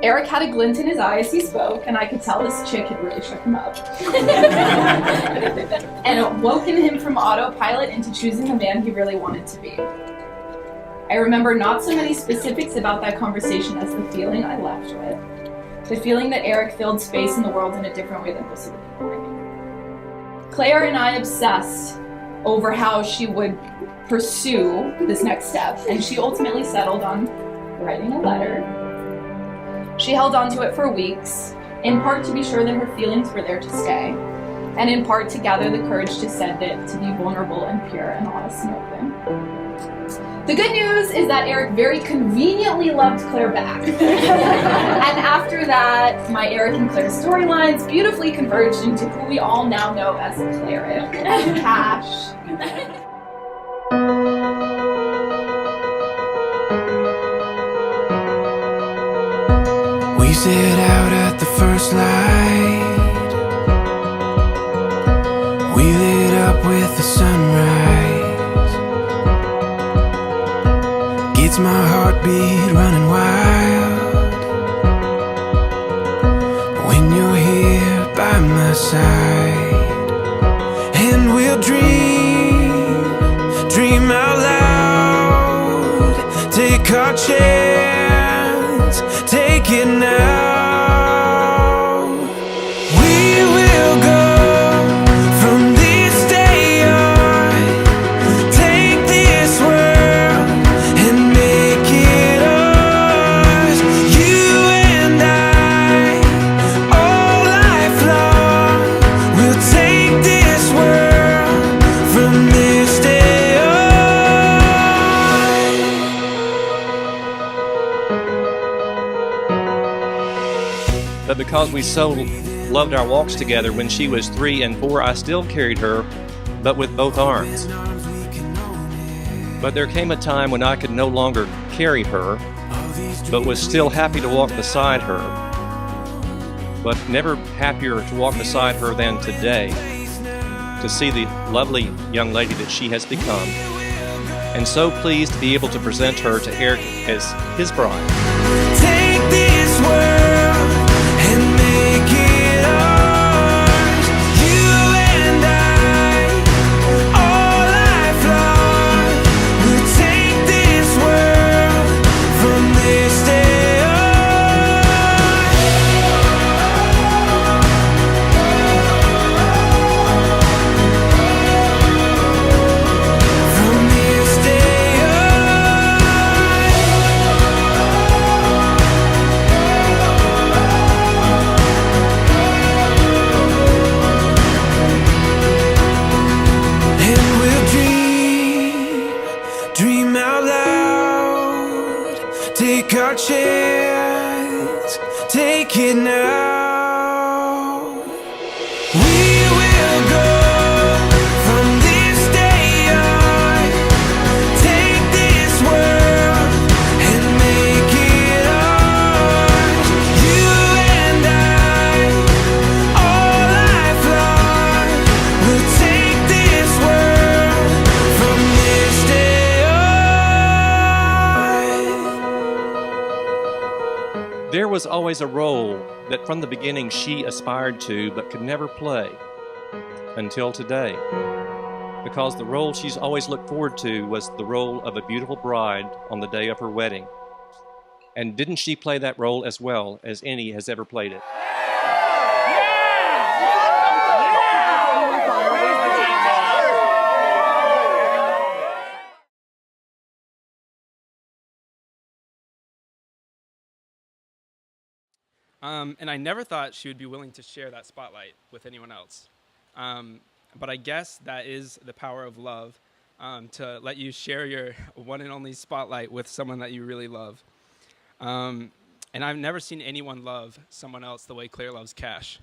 Erik had a glint in his eye as he spoke, and I could tell this chick had really shook him up. And it woken him from autopilot into choosing the man he really wanted to be. I remember not so many specifics about that conversation as the feeling I left with. The feeling that Erik filled space in the world in a different way than most of the people I knew. Claire and I obsessed over how she would pursue this next step, and she ultimately settled on writing a letter. She held on to it for weeks, in part to be sure that her feelings were there to stay, and in part to gather the courage to send it, to be vulnerable and pure and honest and open. The good news is that Erik very conveniently loved Claire back. And after that, my Erik and Claire storylines beautifully converged into who we all now know as Claire and Cash. We set out at the first light. We lit up with the sunrise. Gets my heartbeat running wild when you're here by my side. And we'll dream out loud. Take our chance, take it now. We will go from this day on. Take this world and make it ours. You and I, all life long. We'll take this world from this day on. But because we so loved our walks together, when she was 3 and 4, I still carried her, but with both arms. But there came a time when I could no longer carry her, but was still happy to walk beside her. But never happier to walk beside her than today, to see the lovely young lady that she has become, and so pleased to be able to present her to Erik as his bride. Take this world and make it ours. You and I, all life long. We'll take this world from this day on. From this day and we'll dream out loud. Take our chance, take it now. We will go from this day on. Take this world and make it ours. You and I, all life long. We'll take this world from this day on. There was always a role that from the beginning she aspired to but could never play until today. Because the role she's always looked forward to was the role of a beautiful bride on the day of her wedding. And didn't she play that role as well as any has ever played it? And I never thought she would be willing to share that spotlight with anyone else. But I guess that is the power of love, to let you share your one and only spotlight with someone that you really love. And I've never seen anyone love someone else the way Claire loves Cash.